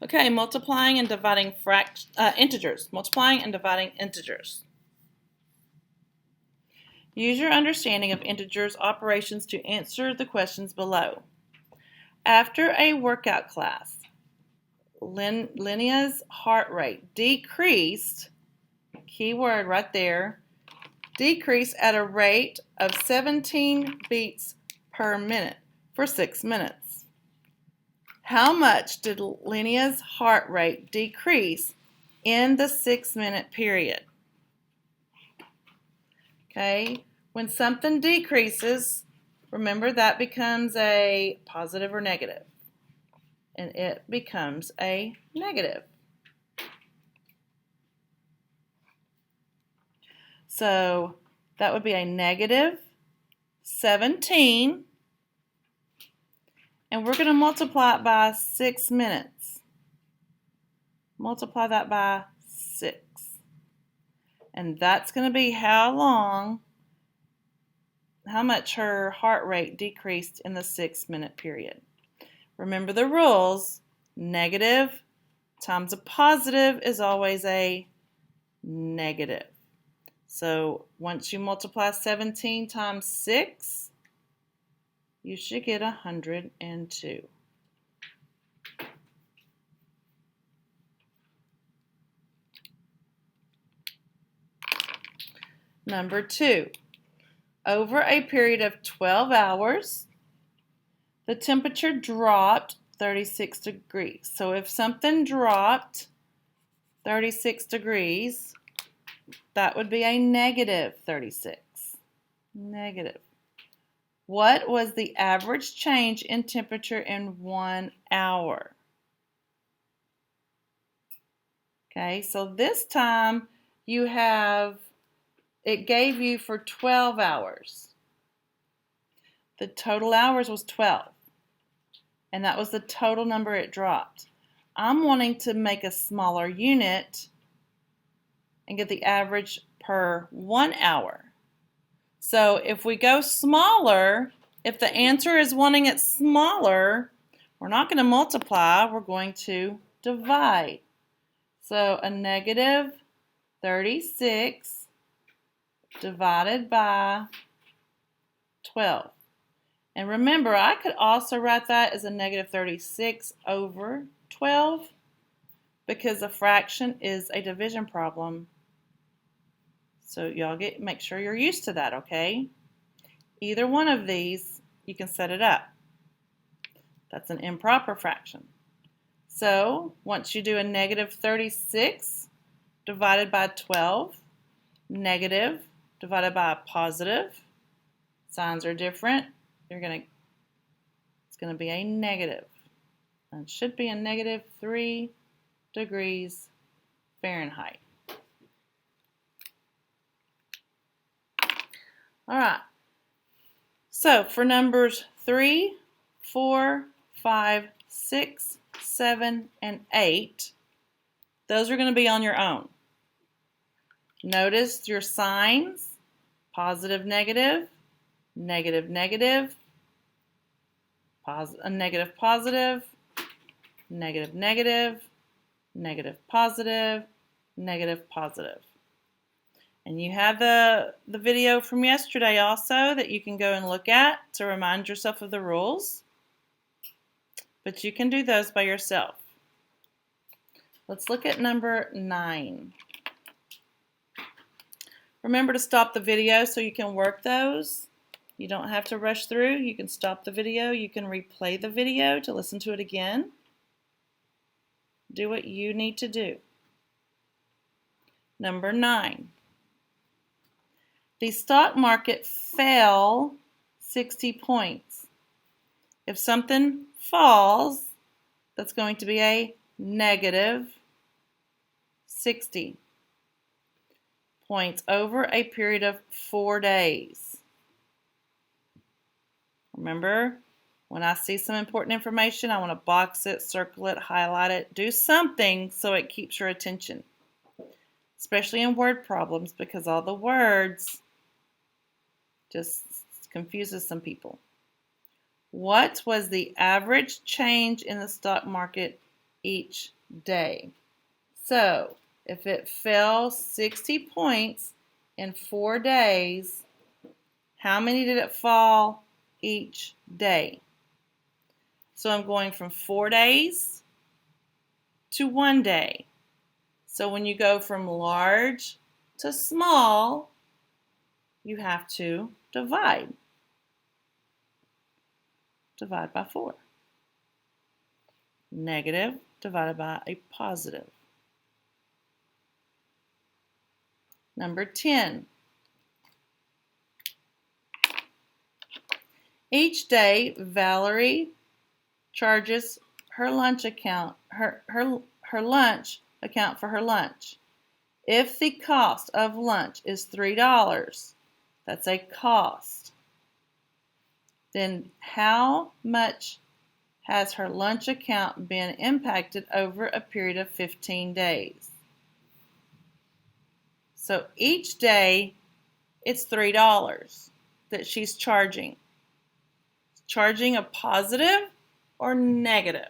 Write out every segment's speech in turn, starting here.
Okay, multiplying and dividing integers. Multiplying and dividing integers. Use your understanding of integers operations to answer the questions below. After a workout class, Linea's heart rate decreased, keyword right there, decreased at a rate of 17 beats per minute for 6 minutes. How much did Linea's heart rate decrease in the 6-minute period? Okay, when something decreases, remember that becomes a positive or negative, and it becomes a negative. So that would be a negative 17, and we're going to multiply it by 6 minutes. Multiply that by 6. And that's going to be how much her heart rate decreased in the 6-minute period. Remember the rules. Negative times a positive is always a negative. So once you multiply 17 times 6, you should get 102. Number 2, over a period of 12 hours, the temperature dropped 36 degrees. So if something dropped 36 degrees, that would be a negative 36. Negative. What was the average change in temperature in 1 hour? Okay, so this time it gave you for 12 hours. The total hours was 12, and that was the total number it dropped. I'm wanting to make a smaller unit and get the average per 1 hour. So if we go smaller, if the answer is wanting it smaller, we're not going to multiply, we're going to divide. So a negative 36 divided by 12. And remember, I could also write that as a negative 36 over 12 because a fraction is a division problem. So y'all make sure you're used to that, okay? Either one of these, you can set it up. That's an improper fraction. So once you do a negative 36 divided by 12, negative divided by a positive, signs are different. It's going to be a negative. And it should be a negative 3 degrees Fahrenheit. All right. So for numbers 3, 4, 5, 6, 7, and 8, those are going to be on your own. Notice your signs: positive, negative, negative, negative, negative, positive, negative, negative, negative, positive, negative, positive. And you have the video from yesterday also that you can go and look at to remind yourself of the rules. But you can do those by yourself. Let's look at number 9. Remember to stop the video so you can work those. You don't have to rush through. You can stop the video. You can replay the video to listen to it again. Do what you need to do. Number 9. The stock market fell 60 points. If something falls, that's going to be a negative 60 points over a period of 4 days. Remember, when I see some important information, I want to box it, circle it, highlight it, do something so it keeps your attention, especially in word problems because all the words just confuses some people. What was the average change in the stock market each day. So if it fell 60 points in 4 days, how many did it fall each day? So I'm going from 4 days to 1 day. So when you go from large to small, you have to divide. Divide by 4. Negative divided by a positive. Number 10. Each day, Valerie charges her lunch account, her lunch account for her lunch. If the cost of lunch is $3, that's a cost, then how much has her lunch account been impacted over a period of 15 days? So each day, it's $3 that she's charging. Charging a positive or negative?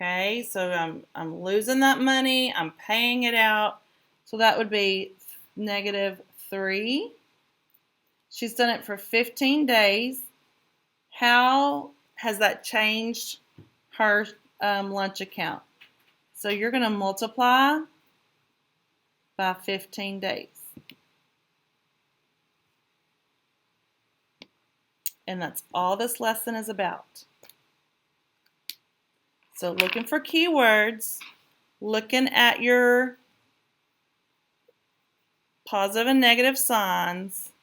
Okay, so I'm losing that money, I'm paying it out, so that would be -3. She's done it for 15 days. How has that changed her lunch account? So you're going to multiply by 15 days. And that's all this lesson is about. So looking for keywords, looking at your positive and negative signs,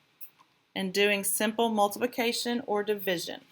and doing simple multiplication or division.